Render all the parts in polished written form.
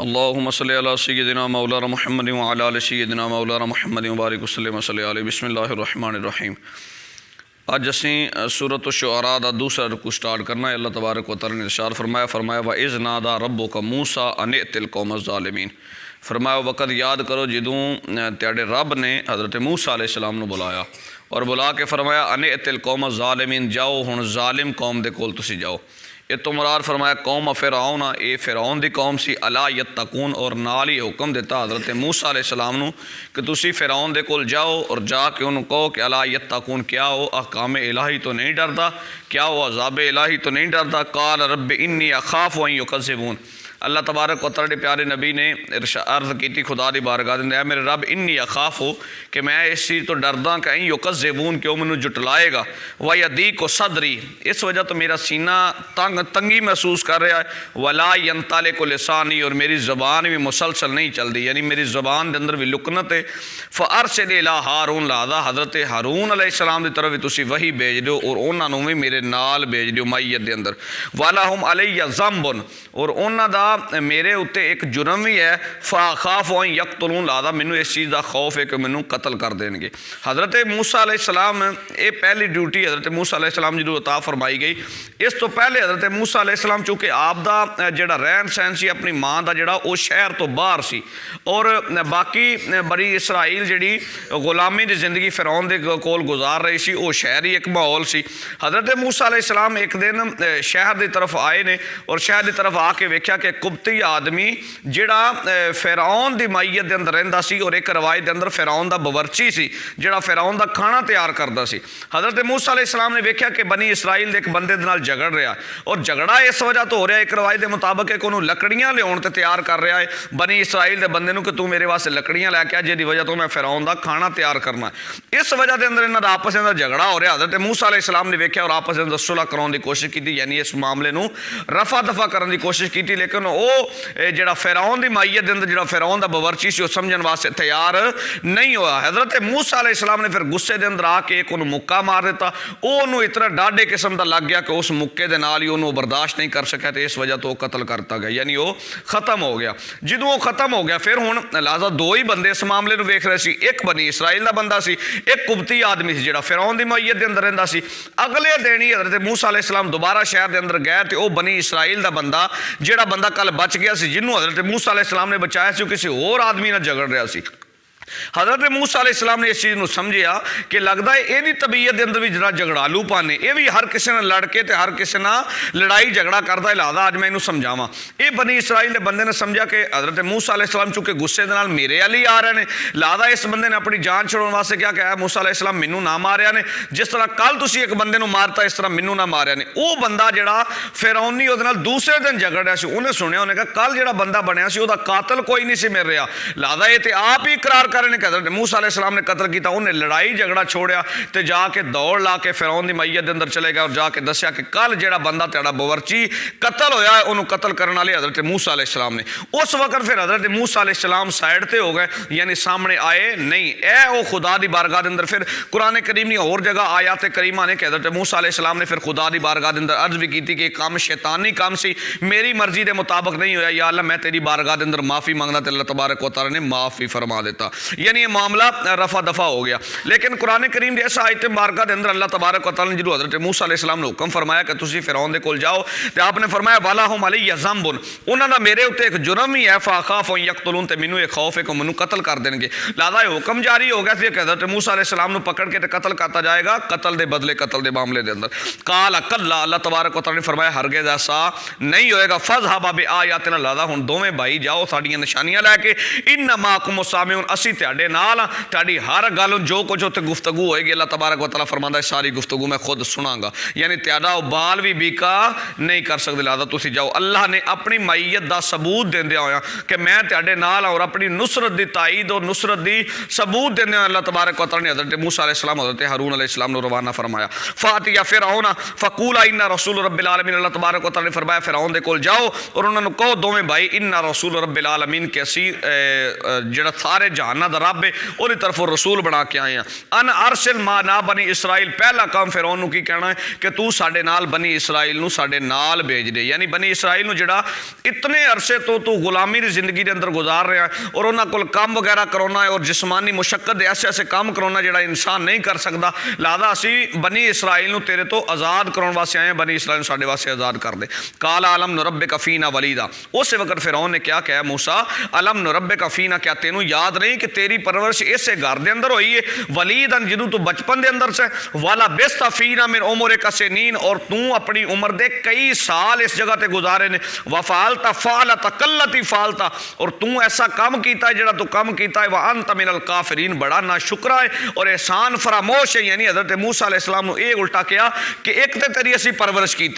अल्लाहुम्मा सल्लि अला सय्यिदिना मौलाना मुहम्मद व अला आलि सय्यिदिना मौलाना मुहम्मद व बारिक वसल्लम अलैहि बिस्मिल्लाहिर रहमानिर रहीम। अज असीं सूरत शुअरा दा दूसरा रुकू स्टार्ट करना है। अल्लाह तबारक व तआला ने इरशाद फरमाया व इज़ नादा रब्बुका मूसा अन इतिल कौम ज़ालिमीन। फरमाया वक़्त याद करो जदों तेरे रब ने हज़रत मूसा अलैहिस्सलाम नूं बुलाया और बुला के फरमाया अन इतिल कौम ज़ालिमीन, जाओ हुण ज़ालिम कौम दे कोल तुसीं जाओ। ये तो मुराद फरमाया कौम फ़िरऔन, ये फ़िरऔन दी कौम सी। अला यत्तकून, और नाल ही हुक्म दिता हज़रत मूसा अलैहिस्सलाम नूं कि तुसी फ़िरऔन दे कोल जाओ और जाके उन्होंने कहो कि अला यत्तकून, क्या वो अहकाम इलाही तो नहीं डरदा, क्या वो अज़ाब इलाही तो नहीं डरदा। काल रब्बि इन्नी अखाफ़ु अन युकज़्ज़िबून। अल्लाह तबारक व तआला प्यारे नबी ने अर्ज़ की खुदा की बारगाह दे, मेरे रब इन्नी अखाफ़ हो कि मैं इस चीज़ तो डरदा कि अं युकज़्ज़िबून, कि वह मैनू जुटलाएगा। व यदीक़ु सदरी, इस वजह तो मेरा सीना तंगी महसूस कर रहा है। वला यंतालिक़ु लिसानी, और मेरी ज़बान भी मुसलसल नहीं चलती, यानी मेरी ज़बान के अंदर भी लुकनत है। फ़अरसिल इला हारून, लादा हज़रत हारून अलैहिस्सलाम की तरफ भी तुसी वही भेज दो और उन्होंने भी मेरे नाल भेज दो मैयत के अंदर। वलहुम अलैया ज़ंबुन, और उन्हों का मेरे उत्ते एक जुर्म भी है। फ़अख़ाफ़ु अन यक़्तुलून, लादा मैनू इस चीज़ का खौफ है कि मैनू कतल कर देंगे। हज़रत मूसा अलैहिस्सलाम, ये पहली ड्यूटी हज़रत मूसा अलैहिस्सलाम जो अता फरमाई गई। इस तो पहले हज़रत मूसा अलैहिस्सलाम चूँकि आप दा जिहड़ा रहन सहन सी अपनी माँ का जिहड़ा वो शहर तो बाहर सी, और बाकी बड़ी इसराइल जिहड़ी गुलामी की जिंदगी फ़िरऔन दे कोल गुजार रही सी, वो शहरी एक माहौल सी। हज़रत मूसा अलैहिस्सलाम एक दिन शहर की तरफ आए ने और शहर की तरफ आके वेख्या कि कुब्ती आदमी जिहड़ा फ़िरऔन दी मैयत दे अंदर रहिंदा सी, और एक रवायत दे अंदर फ़िरऔन दा बवर्ची सी जिहड़ा फ़िरऔन दा खाना तैयार करदा सी। हज़रत मूसा अलैहिस्सलाम ने वेख्या कि बनी इसराइल दे एक बंदे दे नाल झगड़ रहा, और झगड़ा इस वजह तो हो रहा, एक रवायत के मुताबिक कि उन्होंने लकड़ियाँ लियाउण ते तैयार कर रहा है बनी इसराइल के बंदे नूं कि तू मेरे वास्ते लकड़ियाँ लैके आ, जिहदी वजह तो मैं फ़िरऔन दा खाना तैयार करना। इस वजह के अंदर इन्हां दा आपस में झगड़ा हो रहा। हज़रत मूसा अलैहिस्सलाम ने वेख्या और आपस में सुलह कराउण दी कोशिश की, यानी इस मामले नूं रफा दफा करने की कोशिश की, लेकिन वो जिहड़ा फ़िरऔन दी मैयत दे अंदर जिहड़ा फ़िरऔन दा बवर्ची सी, वो समझण वास्ते तैयार नहीं होया। हज़रत मूसा अलैहिस्सलाम ने फिर गुस्से के अंदर आके एक उन्होंने मुक्का मार दिता। वो इतना डाढ़े किस्म का लग गया कि उस मुक्के के नाल ही उन्होंने बर्दाश्त नहीं कर सकिया, तो इस वजह तो कतल करता गया, यानी वो खत्म हो गया। जो वो खत्म हो गया, फिर हुण लिहाजा दो ही बंदे इस मामले में वेख रहे सी, एक बनी इसराइल का बंदा सी, एक कुब्ती आदमी सी जिहड़ा फ़िरऔन दी मैयत के अंदर रहिंदा सी। अगले दिन ही हज़रत मूसा अलैहिस्सलाम दोबारा शहर के अंदर गए, तो वह बनी इसराइल का बंदा जिहड़ा बंदा कल बच गया सी, जिन्होंने हज़रत मूसा अलैहिस्सलाम ने बचाया सी, किसी होर आदमी नाल झगड़ रहा सी। हज़रत मूसा अलैहिस्सलाम ने इस चीज़ को समझिया कि लगता है यदी तबीयत के अंदर भी जरा झगड़ालूपन है, ये भी हर किसी ने लड़ के हर किसी ना लड़ाई झगड़ा करता है। लिहाजा अज मैं इन्हूं समझावां। ये बनी इसराइल के बंदे ने समझा कि हज़रत मूसा अलैहिस्सलाम चूँकि गुस्से के नाल मेरे वाल ही आ रहे हैं, लिहाजा इस बंदे ने अपनी जान छुड़ाने वास्ते क्या कहा, मूसा अलैहिस्सलाम मैनू ना मारिया ने, जिस तरह कल तुसीं एक बंदे नूं मारता इस तरह मैनू ना मारिया ने। वो बंदा जिहड़ा फ़िरऔनी उहदे नाल दूसरे दिन झगड़ रहा सी, उन्हें सुनिया, उन्हें कहा कल जिहड़ा बंदा बनया सी उहदा कातल कोई नहीं सी मिल रहा। लिहाजा ये तो आप ही इकरार कर रहे हैं कि हज़रत मूसा अलैहिस्सलाम ने कतल किया। उन्हें लड़ाई झगड़ा छोड़िया तो जाके दौड़ ला के फ़िरऔन दी मैयत के अंदर चले गया और जाके दस्या कि कल जिहड़ा बंदा तेरा बवर्ची कतल होया है, उन्होंने कतल करने वाले हज़रत मूसा अलैहिस्सलाम ने। उस वक्त फिर हज़रत मूसा अलैहिस्सलाम साइड ते हो गए, यानी सामने आए नहीं। ए वो खुदा दी बारगाह के अंदर फिर कुरान करीम ने और जगह आयात करीमा ने कि हज़रत मूसा अलैहिस्सलाम ने फिर खुदा दी बारगाह के अंदर अर्ज भी की कि काम शैतानी काम सी, मेरी मर्जी के मुताबिक नहीं होया, या अल्लाह मैं तेरी बारगाह के अंदर माफ़ी मंगना, तो अल्लाह तबारक व तआला ने माफ़ी फरमा देता, यानी ये मामला रफा दफा हो गया। लेकिन कुरान करीम जैसा आयत मुबारक के अंदर अल्लाह तबारक व तआला ने जो हज़रत मूसा अलैहिस्सलाम ने हुक्म फरमाया कि तुसीं फ़िरऔन दे कोल जाओ, तो आपने फरमाया वलहुम अलैया ज़ंबुन, उन्होंने मेरे उत्ते एक जुर्म ही है। फ़अख़ाफ़ु अन यक़्तुलून, तो मैनू एक खौफ है कि मैनू कतल कर देंगे। लिहाजा हुक्म जारी हो गया कि हज़रत मूसा अलैहिस्सलाम नूं पकड़ के कतल करता जाएगा, कतल के बदले कतल के मामले के अंदर। काल कल्ला, अल्लाह तबारक व तआला ने फरमाया हरगिज़ ऐसा नहीं होएगा। फ़ज़हबा बिआयातिना, लिहाजा हुण दोवें भाई जाओ साडियां निशानियां लैके, इन्ना माकुम मुस्तामिऊन, असीं तुहाडे नाल आ, तुहाडी हर गल जो कुछ उत्ते गुफ्तगू होएगी अल्लाह तबारक व तआला फरमांदा है सारी गुफ्तगू मैं खुद सुनांगा, यानी तेरा बाल भी बीका नहीं कर सकते। लिहाजा तुसीं जाओ। अल्लाह ने अपनी मैयत का सबूत देंदे होया कि मैं तुहाडे नाल और अपनी नुसरत की ताईद और नुसरत की सबूत देंदे अल्लाह तबारक व तआला ने हज़रत मूसा अलैहिस्सलाम हज़रत हारून अलैहिस्सलाम को रवाना फरमाया। फ़ातिया फ़िरऔन फ़क़ूला इन्ना रसूल रब्बिल आलमीन, अल्लाह तबारक व तआला ने फरमाया फ़िरऔन दे कोल जाओ और उन्होंने कहो दोवें भाई इन्ना रसूल रब्बिल आलमीन के असी जिहड़ा सारे जहान जहाना दा रब है, उहदी तरफों रसूल बना के आए हैं। अन अरसिल मा ना बनी इसराइल, पहला काम फिरौन नूं की कहना है कि तू साडे नाल बनी इसराइल नूं साडे नाल भेज दे। यानी बनी इसराइल नूं जिहड़ा इतने अरसे तो तू गुलामी की जिंदगी के अंदर गुजार रहा है और उन्होंने कोल काम वगैरह करवाना है और जिसमानी मुशक्कत ऐसे ऐसे काम करवाना जिहड़ा इंसान नहीं कर सकता, लिहाजा असी बनी इसराइल नूं तेरे तो आज़ाद करवाने वास्ते आए हैं, बनी इसराइल नूं साडे वास्ते आज़ाद कर दे। काला अलम नुरब्बिका फीना वलीदा, उस वक्त फिरौन ने क्या कहा मूसा, अलम नुरब्बिका फीना, क्या तेनू याद नहीं कि तेरी परवरिश इसे घर के अंदर हुई है, वलीदन जिदू तू बचपन के अंदर से, वाला बेस्ता फीना मिन उमरे कसेनीन, और तू अपनी उम्र दे कई साल इस जगह ते गुजारे ने, वफालता फालता कल्लती फालता, और तू ऐसा काम किया है जिहड़ा तू काम किया है, वह अंत मिनल काफिरीन, बड़ा ना शुक्रा है और एहसान फरामोश है। यानी हज़रत मूसा अलैहिस्सलाम नूं यह उल्टा किया कि एक तो तेरी असी परवरिश की,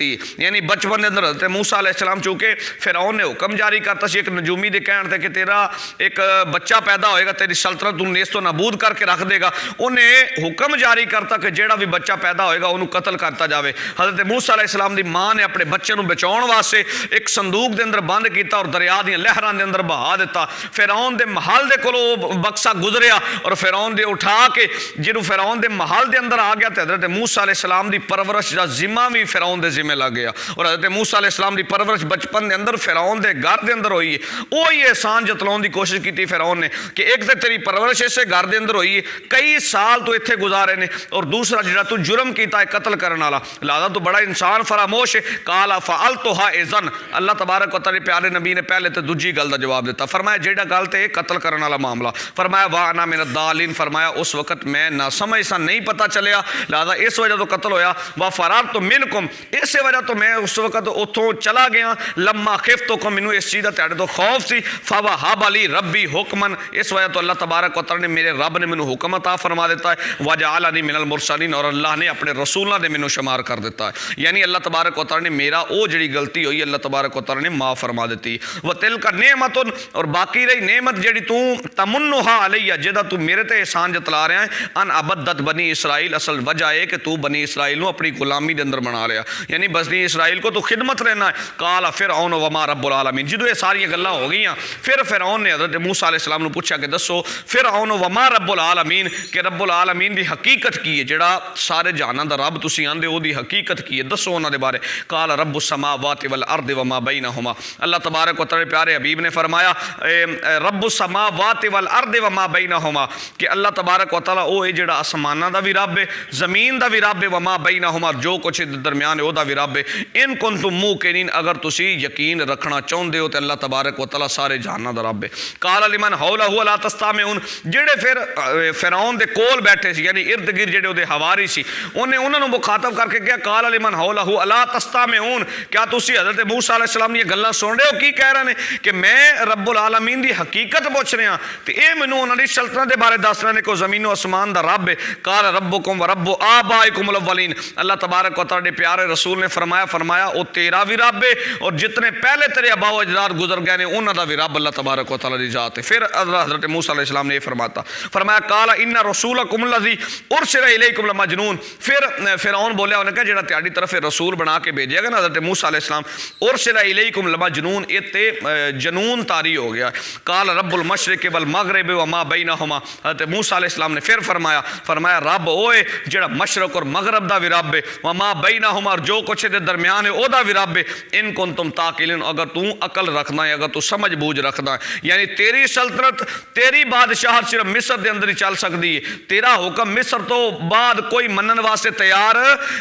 यानी बचपन के अंदर हज़रत मूसा अलैहिस्सलाम चूँकि फिरौन ने हुक्म जारी करता सी एक नजूमी के कहण ते कि तेरा एक बच्चा पैदा होएगा, तेरी सल्तनत तू नेस्त तो नाबूद करके रख देगा, उन्हें हुक्म जारी करता कि जिहड़ा भी बच्चा पैदा होएगा उन्होंने कतल करता जाए। हज़रत मूसा अलैहिस्सलाम की माँ ने अपने बच्चे को बचाने वास्ते एक संदूक के अंदर बंद किया और दरिया दी लहरां के अंदर बहा दिता। फिरौन के महल के कोलों बक्सा गुजरिया और फिरौन दे उठा के जिन्हों फिरौन के महल के अंदर आ गया, तो हज़रत मूसा अलैहिस्सलाम की परवरिश का जिम्मा भी फिरौन के जिम्मे लग गया। और हज़रत मूसा अलैहिस्सलाम की परवरिश बचपन के अंदर फिरौन के घर के अंदर हुई है। वही एहसान जतलाने की कोशिश की फिरौन ने कि एक तो तेरी परवरिश इसे घर के अंदर हुई है, कई साल तो इत्थे गुजारे ने, और दूसरा जिहड़ा तू जुर्म किया है कतल करने वाला, लिहाजा तू बड़ा इंसान फरामोश है। काला फ़अल तो हा इज़न, अल्लाह तबारक व तआला प्यारे नबी ने पहले तो दूजी गल का जवाब दिता, फरमाया जेड़ा गल तो कतल करने वाला मामला, फरमाया वाह ना मेरा दालिन, फरमाया उस वक्त मैं ना समझ सा नहीं पता चलिया, लिहाजा इस वजह तो कतल होया। वह फरार तो मिनकुम, इस वजह तो मैं उस वक्त उतों चला गया, लम्मा खिफ तो को मैनू इस चीज़ का तुहाडे तो खौफ सी, फवा हब अली रब्बी हुक्मन, इस वजह तो अल्लाह तबारक व तआला ने मेरे रब ने मैनू हुक्म अता फरमा दिता है, वजअलनी मिनल मुरसलीन, और अल्लाह ने अपने रसूलों ने मैनू शुमार कर दिता है। यानी अल्लाह तबारक व तआला ने मेरा वो जी गलती हुई अल्लाह तबारक व तआला ने माफ़ फरमा दी। व तिल का नेमतुन, और बाकी रही नेमत जी तू तमुन्नुहा अलैया, जिहदा तू मेरे ते एहसान जतला रहा है, अन अबद्दत बनी इसराइल, असल वजह है कि तू बनी इसराइल नूं अपनी गुलामी के अंदर बना लिया, यानी बनी इसराइल को तू खिदमत रहना है। काला फिरऔन वमा रब्बुल आलमीन, जो ये सारियां गल्लां हो गई, फिर फिरऔन ने हज़रत मूसा अलैहिस्सलाम नूं पूछा कि दसो फिरऔन वमा रब्बुल आलमीन, कि रब्बुल आलमीन की हकीकत की है, जिहड़ा सारे जहानां दा रब तुसीं आंदे ओहदी हकीकत की है, दसो उन्हां दे बारे। काला रब्बुस समावाति वल अर्दि वमा बैनहुमा, अल्लाह तबारक व तआला प्यारे हबीब ने फरमाया रब्बुस समावाति वल अर्दि वमा बैनहुमा, कि अल्लाह तबारक व तआला वो है जिहड़ा आसमानां दा भी रब है, ज़मीन दा भी रब है, वमा बैनहुमा जो कुछ दरमियान है ओहदा भी रब है। इन कुंतुम मूकिनीन, अगर तुसी यकीन रखना चाहते हो तो अल्लाह तबारक व तआला सारे जहानां दा रब है। काला लिमन हौलहु ला तस्तामिऊन, जिहड़े फिर फिरौन दे कोल बैठे सी, यानी इर्द गिर्द जिहड़े ओहदे हवारी सी, उन्हें उन्होंने मुखातब करके कहा काला लिमन हौलहु अला तस्तामिऊन, क्या तुसी हज़रत मूसा अलैहिस्सलाम दी गल्लां सुन रहे हो, की कह रहे हैं कि मैं रब्बुल आलमीन दी हकीकत पुछ रहा, तो ये मैनू उन्होंने सल्तनत के बारे दस रहे हैं कि ज़मीन आसमान दा रब है। काला रब्बुकुम व रब्बु आबाइकुमुल अव्वलीन, अल्लाह तबारक व तआला प्यारे रसूल ने फरमाया वो तेरा भी रब है और जितने पहले तेरे अबाओ अजदाद गुजर गए हैं उन्होंने भी रब अल्लाह तबारक व तआला दी जात है। फिर हज़रत मूसा अलैहिस्सलाम ने फरमाया काला इन्ना रसूलकुम लज़ी उरसिला इलैकुम लमजनून, फिर फिरौन बोलिया उन्हें कहा जिहड़ा तुहाडी तरफ रसूल बना के भेजेगा ना हज़रत मूसा अलैहिस्सलाम, उरसिला इलैकुम लमजनून, ये ते जनून तारी हो गया। काल रब्बुल मशरिक़ वल मग़रिब वमा बैनहुमा, हज़रत मूसा अलैहिस्सलाम ने फिर फरमाया रब ओए जिहड़ा मशरक और मगरब दा भी रब है, वमा बैनहुमा, और जो कुछ दे दरमियान है ओहदा भी रब है। इन कुंतुम ताक़िलीन, अगर तू अकल रखना है, अगर तू समझ बूझ रखना है, यानी तेरी सल्तनत तेरी बादशाहत सिर्फ मिस्र के अंदर ही चल सकती है, तेरा हुक्म मिस्र तो बाद कोई मनन वास्ते तैयार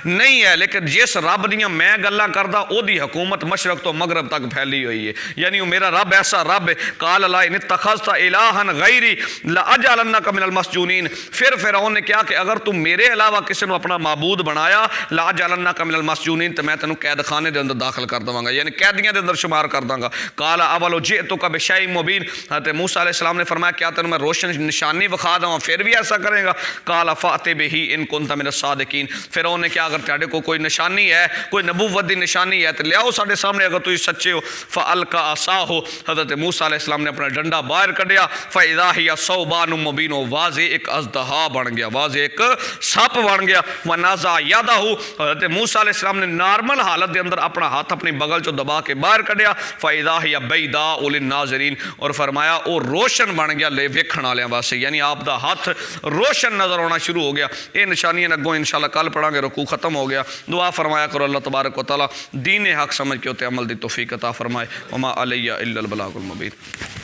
नहीं है, लेकिन जिस रब दियां मैं गल्लां करदा ओहदी हुकूमत मशरक तो मगरब तक फैली हुई है, यानी वो मेरा रब ऐसा रब है। काल ला इन इत्तखज़ता इलाहन गैरी लअजअलन्नका मिनल मस्जूनीन, फिर फिरौन ने कहा कि अगर तू मेरे अलावा किसी ने अपना माबूद बनाया लअजअलन्नका मिनल मस्जूनीन, तो मैं तेनों कैद खाने के अंदर दाखिल कर देवांगा, यानी कैदियों के अंदर शुमार कर दूंगा। काला अवलो जिअतुका बिशैइन मुबीन, हज़रत मूसा अलैहिस्सलाम ने फरमाया क्या तेनों मैं रोशन निशानी विखा दूँ, फिर भी ऐसा करेगा। काला फ़ाते बिही इन कुंता मिनस सादिकीन, फिरौन ने क्या अगर तेरे को कोई निशानी है, कोई नबूवत की निशानी है तो लियाओ साढ़े सामने, अगर तुम सच्चे हो। फ़अल्का असाहु, हज़रत मूसा अलैहिस्सलाम ने अपना डंडा बाहर कढ़िया, फ़इज़ा हिया सौबानुम मुबीन, वाज़े एक अज़दहा बन गया, वाज़े एक सप बन गया। वनाज़ा यदहु, हज़रत मूसा अलैहिस्सलाम ने नॉर्मल हालत के अंदर अपना हाथ अपनी बगल चो दबा के बाहर कढ़िया, फ़इज़ा हिया बैदा लिन्नाज़िरीन, और फरमाया वो रोशन बन गया हले वेखण वालियां वास्ते, यानी आप दा हाथ रोशन नज़र आना शुरू हो गया। ये निशानियां अगों इंशाल्लाह कल पढ़ांगे। रुकू ख़त्म हो गया। दुआ फरमाया करो अल्लाह तबारक व तआला दीन हक समझ के उत्ते अमल दी तौफीक अता फरमाए। वमा अलैया इल्लल बलागुल मुबीन।